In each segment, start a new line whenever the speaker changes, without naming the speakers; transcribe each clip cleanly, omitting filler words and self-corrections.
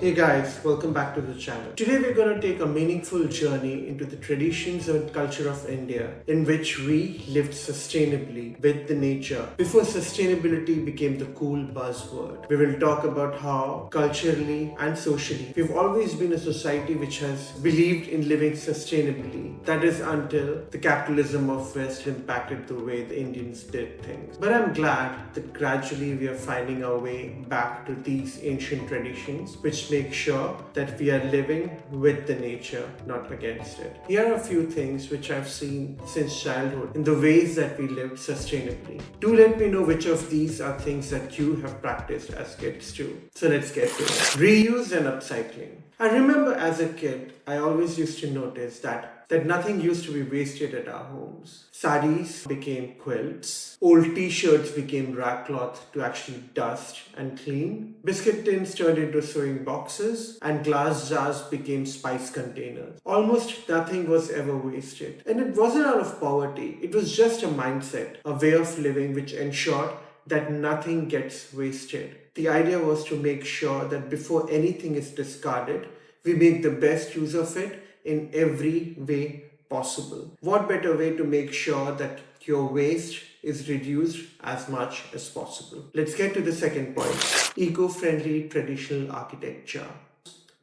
Hey guys, welcome back to the channel. Today we're going to take a meaningful journey into the traditions and culture of India in which we lived sustainably with the nature before sustainability became the cool buzzword. We will talk about how culturally and socially we've always been a society which has believed in living sustainably. That is until the capitalism of West impacted the way the Indians did things. But I'm glad that gradually we are finding our way back to these ancient traditions which make sure that we are living with the nature, not against it. Here are a few things which I've seen since childhood in the ways that we live sustainably. Do let me know which of these are things that you have practiced as kids too. So let's get to it. Reuse and upcycling. I remember as a kid, I always used to notice that nothing used to be wasted at our homes. Saris became quilts, old t-shirts became rag cloth to actually dust and clean, biscuit tins turned into sewing boxes, and glass jars became spice containers. Almost nothing was ever wasted. And it wasn't out of poverty, it was just a mindset, a way of living which ensured that nothing gets wasted. The idea was to make sure that before anything is discarded, we make the best use of it in every way possible. What better way to make sure that your waste is reduced as much as possible? Let's get to the second point. Eco-friendly traditional architecture.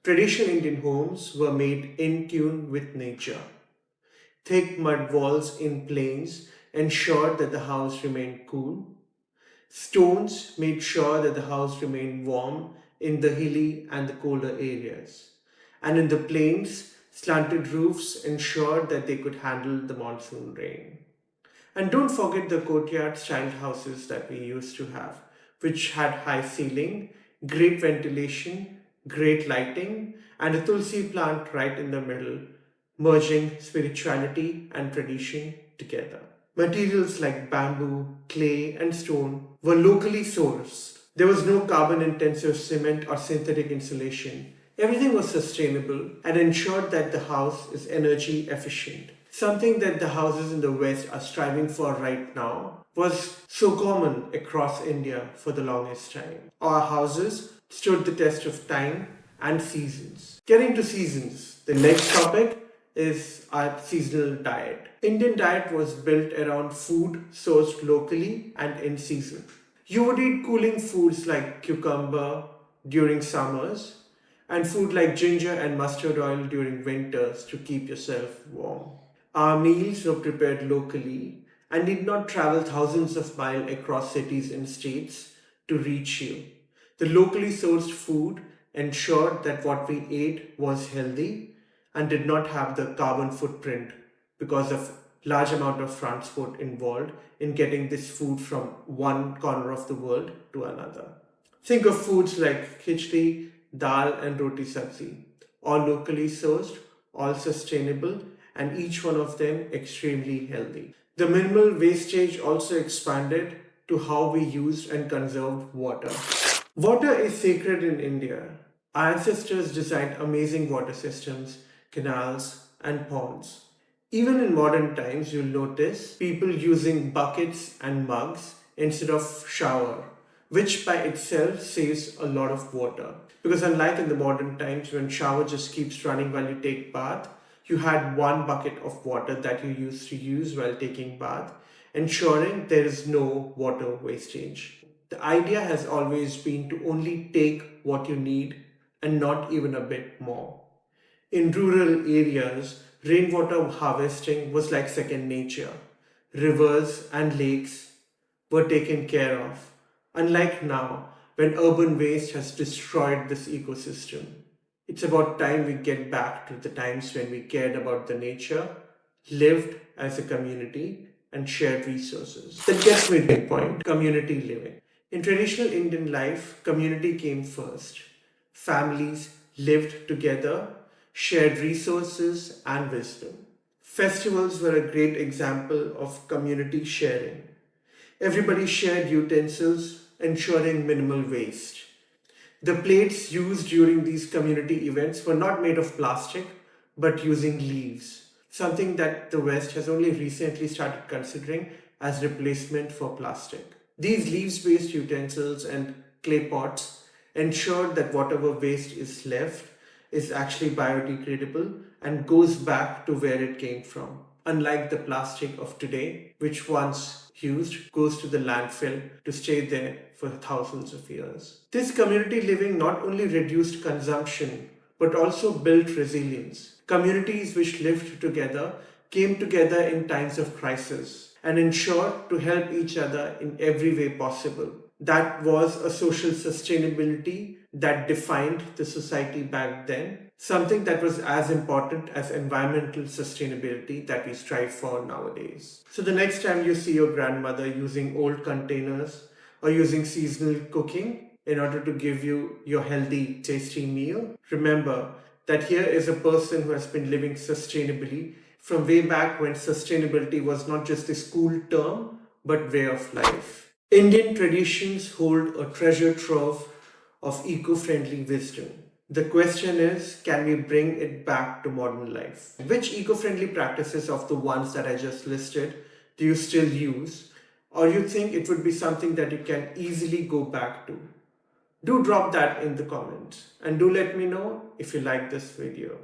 Traditional Indian homes were made in tune with nature. Thick mud walls in plains ensured that the house remained cool. Stones made sure that the house remained warm in the hilly and the colder areas. And in the plains, slanted roofs ensured that they could handle the monsoon rain. And don't forget the courtyard style houses that we used to have, which had high ceiling, great ventilation, great lighting, and a tulsi plant right in the middle, merging spirituality and tradition together. Materials like bamboo, clay, and stone were locally sourced. There was no carbon intensive cement or synthetic insulation. Everything was sustainable and ensured that the house is energy efficient. Something that the houses in the West are striving for right now was so common across India for the longest time. Our houses stood the test of time and seasons. Getting to seasons, the next topic is our seasonal diet. Indian diet was built around food sourced locally and in season. You would eat cooling foods like cucumber during summers and food like ginger and mustard oil during winters to keep yourself warm. Our meals were prepared locally and did not travel thousands of miles across cities and states to reach you. The locally sourced food ensured that what we ate was healthy and did not have the carbon footprint because of large amount of transport involved in getting this food from one corner of the world to another. Think of foods like khichdi, dal and roti sabzi, all locally sourced, all sustainable, and each one of them extremely healthy. The minimal wastage also expanded to how we used and conserved water. Water is sacred in India. Our ancestors designed amazing water systems, canals, and ponds. Even in modern times, you'll notice people using buckets and mugs instead of shower, which by itself saves a lot of water. Because unlike in the modern times when shower just keeps running while you take bath, you had one bucket of water that you used to use while taking bath, ensuring there is no water wastage. The idea has always been to only take what you need and not even a bit more. In rural areas, rainwater harvesting was like second nature. Rivers and lakes were taken care of, unlike now when urban waste has destroyed this ecosystem. It's about time we get back to the times when we cared about the nature, lived as a community, and shared resources. That gets me to the point, community living. In traditional Indian life, community came first. Families lived together, shared resources and wisdom. Festivals were a great example of community sharing. Everybody shared utensils, ensuring minimal waste. The plates used during these community events were not made of plastic, but using leaves, something that the West has only recently started considering as replacement for plastic. These leaves-based utensils and clay pots ensured that whatever waste is left is actually biodegradable and goes back to where it came from. Unlike the plastic of today, which once used goes to the landfill to stay there for thousands of years. This community living not only reduced consumption but also built resilience. Communities which lived together came together in times of crisis and ensured to help each other in every way possible. That was a social sustainability that defined the society back then, something that was as important as environmental sustainability that we strive for nowadays. So, the next time you see your grandmother using old containers or using seasonal cooking in order to give you your healthy, tasty meal, remember that here is a person who has been living sustainably from way back when sustainability was not just a school term but way of life. Indian traditions hold a treasure trove of eco friendly wisdom. The question is, can we bring it back to modern life? Which eco friendly practices of the ones that I just listed do you still use? Or you think it would be something that you can easily go back to? Do drop that in the comments and do let me know if you like this video.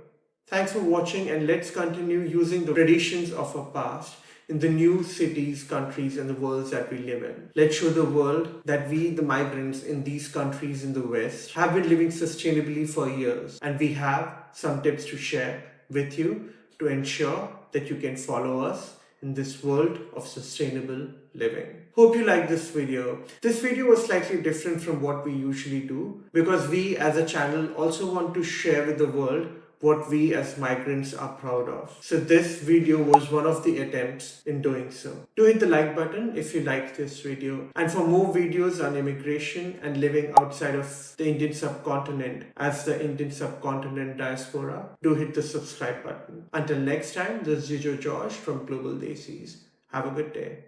Thanks for watching, and let's continue using the traditions of our past in the new cities, countries and the worlds that we live in. Let's show the world that we, the migrants in these countries in the West, have been living sustainably for years, and we have some tips to share with you to ensure that you can follow us in this world of sustainable living. Hope you like this video. This video was slightly different from what we usually do because we as a channel also want to share with the world what we as migrants are proud of. So this video was one of the attempts in doing so. Do hit the like button if you liked this video. And for more videos on immigration and living outside of the Indian subcontinent as the Indian subcontinent diaspora, do hit the subscribe button. Until next time, this is Jijo Josh from Global Desis. Have a good day.